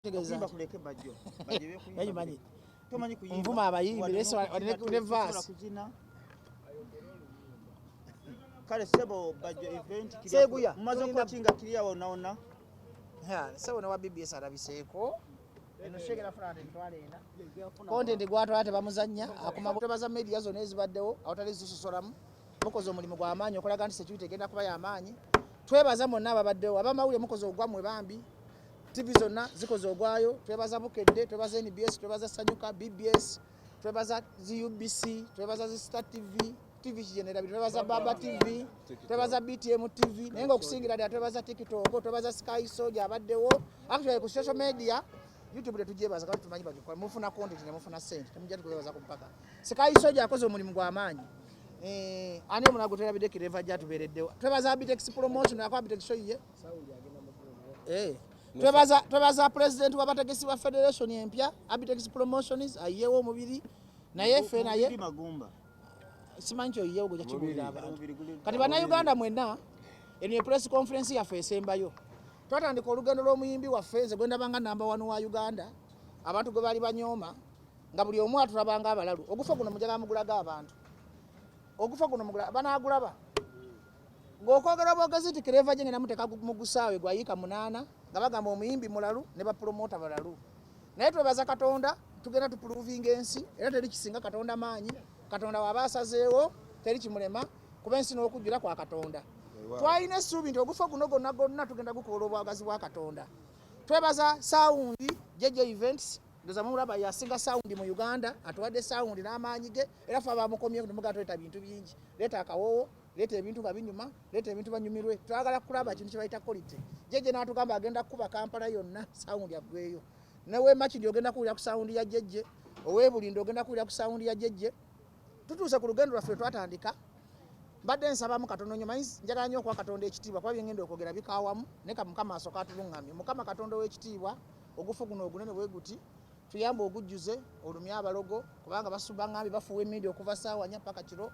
Tegeza kuleke bajjo. Bajje kuyimba. Tomanyi kuyimba. Mvuma abayimbi leso ne verse. Kale sebo bajjo event Seguya. Mumaze kuchinga kiriya onaona. Ha, sebo na wa BBS arabiseko. Eno shegera front ntwale ena. Content gwatwala tebamuzanya akoma tebaza media zone ezibaddewo awatali zisosolamu. Mukoze omulimu gwa amaanyi okolaga nti security egenda kuba ya amaanyi. Twebaza monna ababaddewo abamawulire mukoze ogwamwe bambi. TV zonna zikoze ogwayo twebaza Bukedde twebaza NBS twebaza Sanyuka BBS twebaza ZUBC twebaza Star TV TV General twebaza Baba TV twebaza BTM TV nenga okusingira ddala twebaza TikTok twebaza Sky Soja abaddewo actually ku social media YouTube tetujebaza kandi tumanyi bagikora mufuna content ne mufuna sente temujja tukubebaza ku mpaka Sky Soja akoze omulimu gwa amaanyi ani munago terabide kireva jatu bereddewo twebaza Bitex promotion akwa Bitex show ye twebaza president wa bategesi wa federation empya Abitex promotions ayewo omubiri naye fe naye magumba simancho yewo goja kibulira abantu kati bana Uganda mwena eno press conference ya fesembayo twatandika olugendo lw'omuyimbi wa fenze gwenda banga number 1 wa Uganda abantu gwe bali banyoma nga buli omu atulabanga abalalu ogufa guno mujaga mugulaga abantu ogufa guno mugula banagulaba ng'okwogera bwogezi ti kireva je ngena muteka mugusaawe gwayika munana nga bagamba omuyimbi mulalu ne ba promoter balalu naye twebaza Katonda tugenda tuproving ensi era teri kisinga Katonda maanyi Katonda wabasazeewo teri kimulema kuba ensi n'okujjula kwa Katonda twalina essuubi nti ogufa guno gonna tugenda gukola obwagazi bwa Katonda twebaza sound jeje events ndoza mulaba yasinga sound mu Uganda atwadde sound n'amaanyi ge era fa bamukomye mugato eta bintu bingi leta akawowo leta ebintu babinyuma leta ebintu banyumirwe twagala kulaba kintu kibaita quality jeje natugamba agenda kuba Kampala yonna sound yagweyo newe match ndio ogenda kuwulira ku sound ya jeje owebuli ndio ogenda kuwulira ku sound ya jeje tutuuse ku lugendo lwaffe twatandika mbadde nsaba mu Katonda nnyo manyi njagala nnyo okwa Katonda ekitiibwa kuba byengenda okwogera bikawamu ne Mukama asooka atulungamye Mukama Katonda w'ekitiibwa ogufu guno ogunene bwe guti tuyamba ogujjuze olumya abalogo kubanga basubba ngambi bafuwa emmindi okuva saawa nnya paka kiro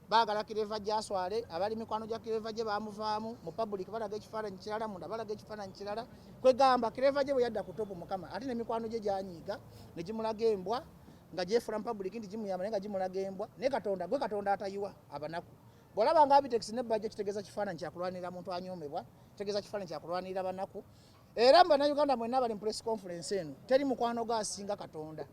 baagala kireva gyaswale abali mikwano gya kireva gye bamuvaamu mu public balaga ekifaananyi kirala munda balaga ekifaananyi kirala kwegamba kireva gye bwe yadda ku topu Mukama ate ne mikwano gye gyanyiiga ne gimulaga embwa nga gyefula mu public nti gimuyamba naye nga gimulaga embwa ne Katonda gwe Katonda atayiwa abanaku bw'olaba nga Abitex ne bajja kitegeeza kifaananyi kyakulwanira muntu anyoomebwa kitegeeza kifaananyi kyakulwanira banaku era Bannayuganda mwenna abali mu press conference eno teri mukwano gaasinga Katonda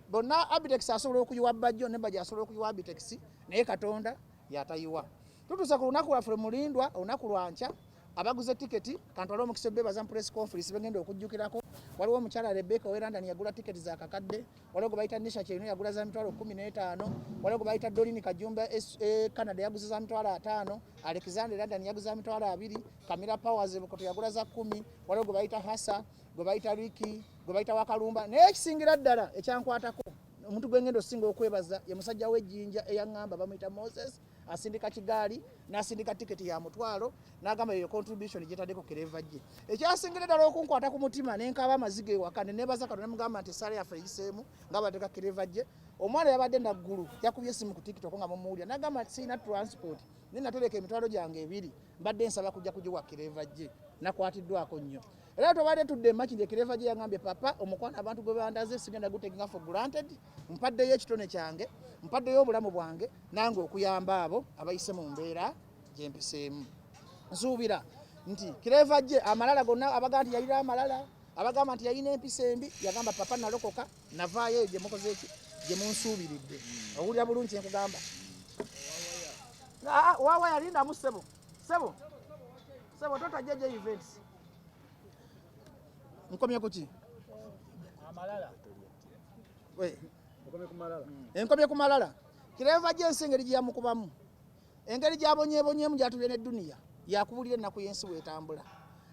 bonna Abitex asobola okuyiwa bajjo ne bajja asobola okuyiwa Abitex naye Katonda yatayiwa tutuusa ku lunaku lwaffe mulindwa olunaku lwanca abaguze tiketi kantwala omukisa bebaza mu press conference begenda okujjukirako waliwo omukyala Rebecca we London yagula tiketi za kakadde waliwo gwe bayita Nisha Kyerino yagula za mitwalo 15 waliwo gwe bayita Dolini Kajumba Canada yaguze za mitwalo 5 Alexander London yaguze za mitwalo 2 Camila Powers Bukoto yagula za 10 waliwo gwe bayita Hasa gwe bayita Ricky gwe bayita Wakalumba naye ekisingira ddala ekyankwatako omuntu gwengendo singa okwebaza ye musajja w'ejjinja eyangamba bamuyita Moses asindika kigaali n'asindika tiketi ya mutwalo n'agamba eyo contribution gyetaddeko kireva gye ekyasingira ddala okunkwata ku mutima n'enkaaba amaziga ewaka ne neebaza Katonda mugamba nti esaala yaffe eyiseemu nga bateeka kireva gye omwana yabadde naggulu yakubye essimu ku TikTok nga mumuwulira n'agamba sirina transport naye natereka emitwalo gyange 2 mbadde nsaba kujja kugiwa kireva gye nakwatiddwako nnyo era tobadde tudde makindi kireva gye yangambye papa omukwana abantu gwe bandaze sigenda guteginga for granted mpaddeyo ekitone kyange mpaddeyo obulamu bwange nange okuyamba abo abayise mu mbeera gyempiseemu nsuubira nti kireva gye amalala gonna abaga nti yalira amalala abagamba nti yalina empisa embi yagamba papa nalokoka navaayo gye mukoze eki gye munsuubiridde owulira bulungi kyenkugamba wawa yalindamu sebo totajja gye events nkomye kuki amalala enkomye ku malala kireva gye ensengeri gye yamukubamu engeri gyabonyebonyemu gyatubye ne duniya yakubulira ennaku y'ensi bwetambula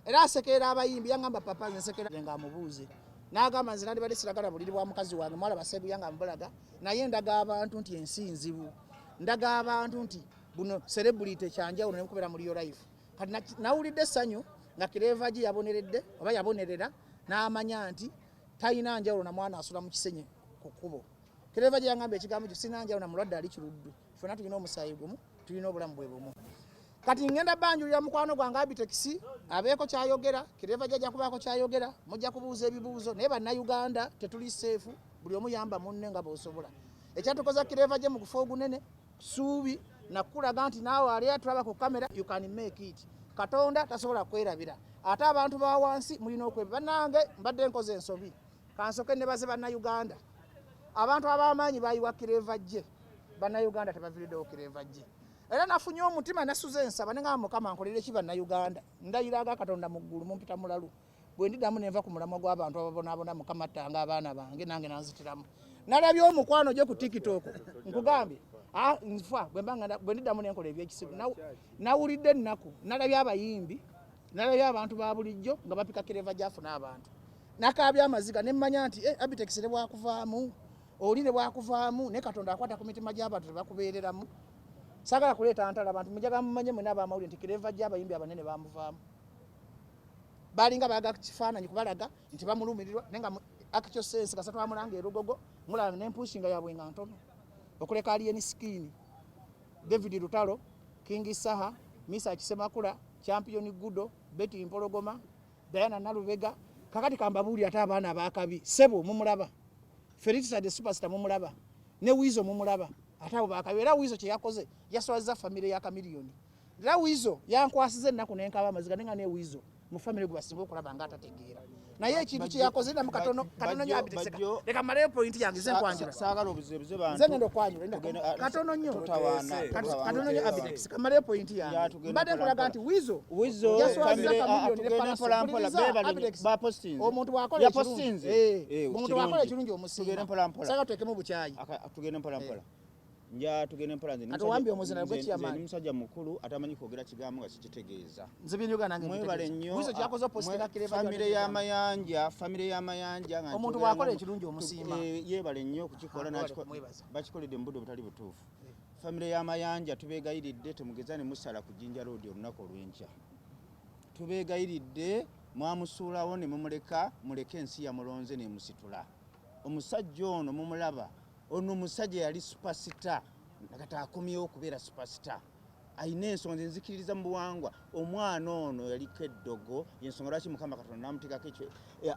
era asekerera abayimbi yangamba papa nsekera nga amubuuze n'agamba nze nandibadde siragala buliri bwa mukazi wange mwala baseegu yanga mubulaga naye ndaga abantu nti ensi nzibu ndaga abantu nti buno celebrity kyanjawulo nemukubera muri yo life kati nawulidde essanyu nga kireva gye yaboneredde oba yabonerera n'amanya nti talina njawulo na mwana asula mu kisenye ku kkubo kireva gye yangamba ekigambo kyo sina njawulo na mulwadde ali kiruddu ffenna tulina omusaayi gumu tulina obulamu bwe bumu kati ngenda banjulira mukwano gwange Abitex abeeko kyayogera Kireva jajja kubaako kyayogera mujja kubuuza ebibuuzo naye bannayuganda tetuli safe buli omu yamba munne nga bw'osobola ekyatukoza Kireva je mu kufa ogunene suubi nakulaga nti naawe ali atulaba ku kamera you can make it Katonda tasobola kwerabira ate abantu ba wansi mulina okweba nange mbadde nkoze ensobi kansoke ne baze bannayuganda abantu ab'amaanyi bayiwa Kireva je bannayuganda tebaviriddewo Kireva je era nafunye omutima nasuze ensaba nenga Mukama nkolere ki bannayuganda ndayiraga Katonda mu ggulu mumpita mulalu bwe ndiddamu nenva ku mulamwa gw'abantu ababonaabona Mukama ttanga abaana bange nange nanzitiramu nalabye omukwano gye ku TikTok nkugambye nfa bwe ndiddamu nenkola ebyekisibu nawulidde ennaku nalabye abayimbi nalabye abantu ba bulijjo nga bapika Kireva gyafuna abantu nakaabya amaziga ne mmanya nti Abitex ne bwakuvaamu oli ne bwakuvaamu ne Katonda akwata ku mitima gy'abantu tebakubeereramu sagala kuleeta ntala abantu mujaga mumanye mwe n'abamawulire nti Kireva gy'abayimbi abanene bamuvaamu balinga baga kifaananyi kubalaga nti bamulumirirwa nenga actual sense kasatu amulanga erugogo mulanga n'empushinga yabwe nga ntono okuleka Alien Skin David Lutalo King Saha Misa Kisemakula Champion Gudo Betty Mpologoma Diana Nalubega kakati kambabuli ate abaana abakabi sebo mumulaba Felix the Superstar mumulaba ne Wizo mumulaba ate abo bakabi era Wizo kye yakoze yaswaza family ya Chameleone era Wizo yankwasize ennaku nenkaba amaziga nenga ne Wizo mu family gwe basinga okulaba nga atategeera naye ekintu kye yakoze na katono nnyo Abitex leka maleyo point yange ze nkwanjula saagala obuzebuze bantu nze ngendo kwanjula katono nnyo katono nnyo Abitex kamaleyo point yange mbadde nkulaga nti Wizo yaswaza Chameleone ba posting omuntu wakola omuntu wakola ekirungi omusinga saga twekemu bukyayi tugende mpola mpola nja tugende mpola nze atowambi omuzina gwe kiyamani musajja mukulu atamanyi kwogera kigambo nga kikitegeeza nze binyoga nange mwebale nnyo Wizo kyakoze postinga Kireva family y'amayanja nga omuntu wakola ekirungi omusimba yebale nnyo okukikola bakikoledde mu budde butali butuufu family y'amayanja tubeegayiridde temugeza ne musala ku Jinja Road olunaku olw'enkya tubeegayiridde mwamusuulawo ne mumuleka muleke ensi yamulonze ne musitula omusajja ono mumulaba ono omusajja yali superstar nakati akomyewo okubeera superstar ayina ensonga nzikiririza mu buwangwa omwana ono yaliko eddogo yensonga lwaki Mukama Katonda namuteekako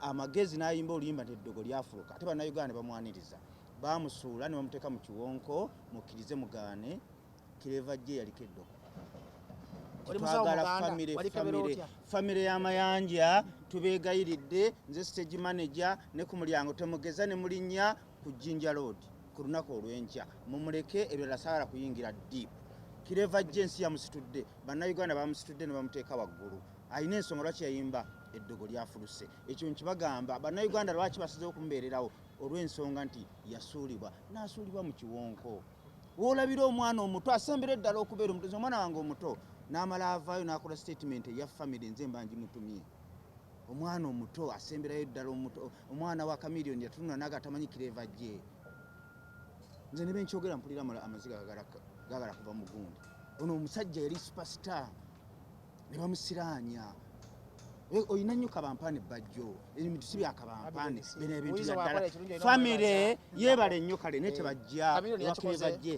amagezi n'ayimba oluyimba nti eddogo lyafuluka ate bannayuganda bamwaniriza bamusuula ne bamuteeka mu kiwonko mukkirize mugaane Kireva je yaliko eddogo twagala famire y'amayanja tubeegayiridde nze stage manager ne ku mulyango temugeza ne mulinnya ku Jinja Road ku lunaku olw'enkya mumuleke ebirala saagala kuyingira deep Kireva je ensi yamusitudde bannayuganda bamusitudde ne bamuteeka waggulu ayina ensonga lwaki yayimba eddogo lyafuluse ekyo nkibagamba bannayuganda lwaki basizeho okumubeererawo olw'ensonga nti yasuulibwa n'asuulibwa mu kiwonko woolabira omwana omuto asembera eddala okubeera omuto omwana wange omuto n'amala avaayo n'akola statement eya family nze mbanji mutumye omwana omuto asemberayo eddala omuto omwana wa Chameleone yatunula naga atamanyi Kireva je nze ne benkyogera mpulira amaziga gagala kuva mu gundi ono omusajja yali superstar ne bamusiraanya oyina nnyo kabampaane bajjo ebintu si byakabampaane bino ebintu byaddala famire yeebale nnyo kale naye tebajja Kireva je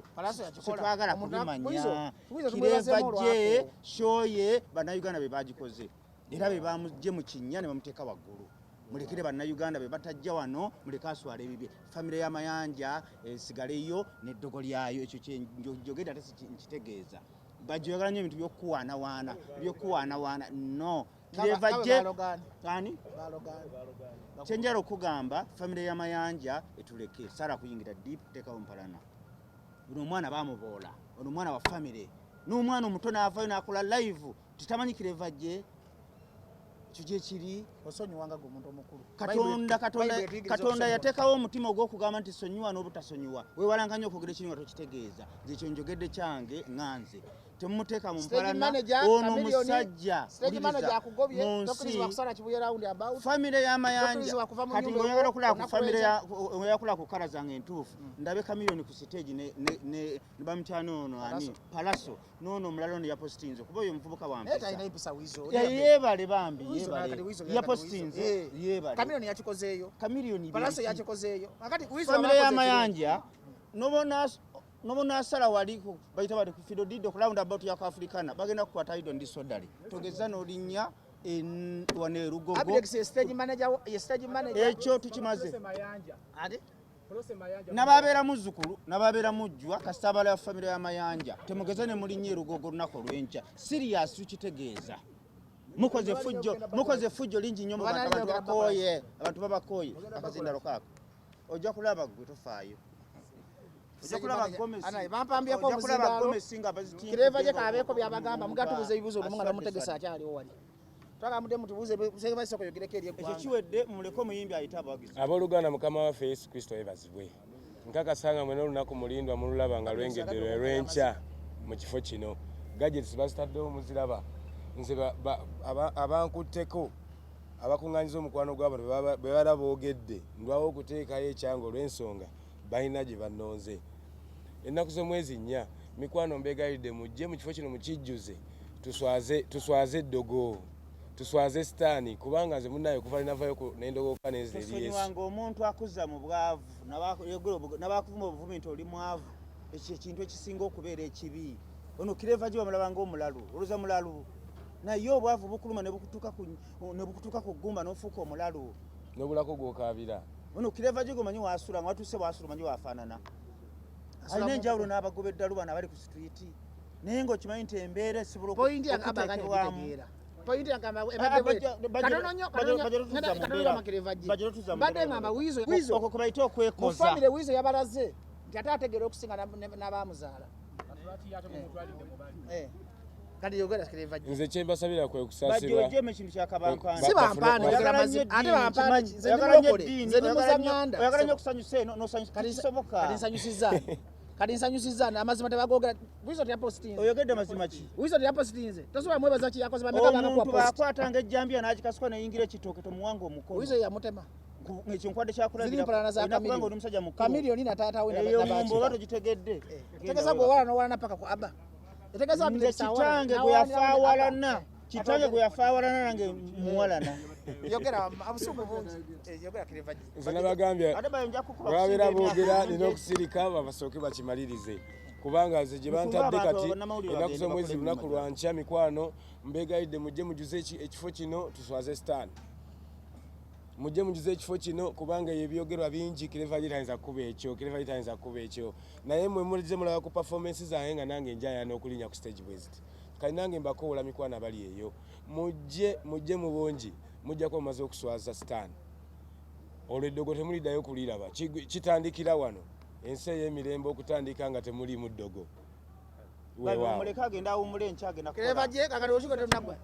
twagala kubimanya Kireva je shoye bannayuganda be bagikoze era be bamugye mu kinnya ne bamuteeka waggulu mulekere bannayuganda be batajja wano muleke aswala ebibye famire y'amayanja esigaleyo n'eddogo lyayo ekyo kyenjogedde ate nkitegeeza bajjogera nnyo ebintu by'okuwaanawaana no Kireva je ani kyenjala okugamba famire y'amayanja etuleke sala kuyingira deep tekawo mpalana buno omwana bamuboola ono omwana wa famire n'omwana omuto n'avaayo n'akola live titamanyi Kireva je kije kiri osonyiwanga gwe omuntu omukulu Katonda yateekawo omutima ogw'okugamba nti sonyiwa n'obutasonyiwa weewalanga nnyo okwogera ekintu nga tokitegeeza nze ekyo njogedde kyange ŋŋanze temumuteeka mu mpalana ono omusajja famire y'amayanja kati ng'oyagala okulaba ku famire oyagala ku kala zange entuufu ndabe Chameleone ku stage ne bamutyana ono ani Palaso n'ono omulala ono yapostinze kuba oyo omuvubuka wa mpisa yeebale bambi yapostinze yeebale Chameleone yakikozeeyo Chameleone Palaso yakikozeeyo famire y'amayanja nobona nomunasala waliko bayita bali ku fido dido ku roundabout ya Africana bagenda ku kwataido ndi sodali togeza n'olinnya wane Rugogo Abidex stage manager ekyo tukimaze ate nababeera muzzukulu nababeera mujjwa kastabala ya family ya Mayanja temugeza ne mulinnye Rugogo lunako lwenca serious tukitegeeza mukoze fujjo lingi nnyo mu bantu bakoye abantu babakoye akazindalo kako ojja kulaba gwe tofaayo bampambyeko omuzindalo kireva gye kabeeko byabagamba mugatubuza ebibuzo olumu nga namutegesa akyaliwo wali twagamudde mutubuze sebaisoko yogereko eri eggwanga ekyo kiwedde muleko muyimbi ayita abawagizi abooluganda mukama waffe Yesu Kristo ebazibwe nkakasanga mwena olunaku mulindwa mululaba nga lwengedde lwe lwenca mu kifo kino gadgets bazitaddewo muziraba nze abankutteko abakuŋŋanyiza omukwano gw'abantu bwe bala boogedde ndwawo okuteekayo ekyango olw'ensonga balina gye bannonze ennaku z'omwezi 4 mikwano mbeegayidde mujje mu kifo kino mukijjuze tuswaze eddogo tuswaze sitaani kubanga nze munnaye okuva linavayo n'endogooka nesonyiwanga omuntu akuzza mu bwavu nabakuvuma obuvumi nti oli mwavu ekyo ekintu ekisinga okubeera ekibi ono kireva gye bamulabanga omulalu oluza mulalu naye obwavu bukuluma ne bukutuuka ku ggumba n'ofuuka omulalu n'obulako gw'okaabira ono kireva gye gomanyi waasula nga watuuse waasula omanyi waafaanana alina enjawulo n'abagobeddalo bano abali ku sitwiti naye ng'okimanyi nti embeera esibola okuteekebwamu okwo kubayita okwekoza mufamire wiizo yabalaze nti ate ategeera okusinga n'abaamuzaala kati yogera kireva nze kyembasabira kwe kusaasibwa bajojeme ekintu kyakabankwani si bampaane ate bampaane nze ndimulokole nze ndimuzanganda oyagala nnyo okusanyusa eno n'osanyusa kisoboka kati nsanyusiza amazima tebagogera wiizo teyapositinze oyogedde mazima ki wiizo teyapositinze tosobola mwebaza ki yakoze bameka omuntu baakwatanga ejjambiya n'agikasuka neyingira ekitooke tomuwanga omukono wiizo yamutema ekyo nkwadde zirimpulana omusajja mukulu kamiliyoni nataatawe eyo mumbo oba togitegedde tegeza gwewala nowalana paka ku aba etegeza nze kitange gwe yafaawalana kitange gwe yafaawalana nange muwalana yogera abusuku bungi yogera kireva nze nabagambye babeera boogera nina okusirika babasooke bakimalirize kubanga nze gye bantadde kati ennaku z'omwezi lunaku lwa nkya mikwano mbeegayidde mujje mujuze ekifo kino tuswaze sitaani mujje mujuze ekifo kino kubanga ebyogerwa bingi kireva gitayinza kuba ekyo naye mwe mulize mulaba ku performance zange nga nange njayana okulinya ku stage bweziti kali nange mbakoola mikwano abali eyo mujje mu bungi mujjako mumaze okuswaza sitaani olwo eddogo temuliddayo kuliraba kitandikira wano ensi ey'emirembe okutandika nga temuli mu ddogo muleka agenda awumula enkya agenda kireva gye kakati osiko tonagwa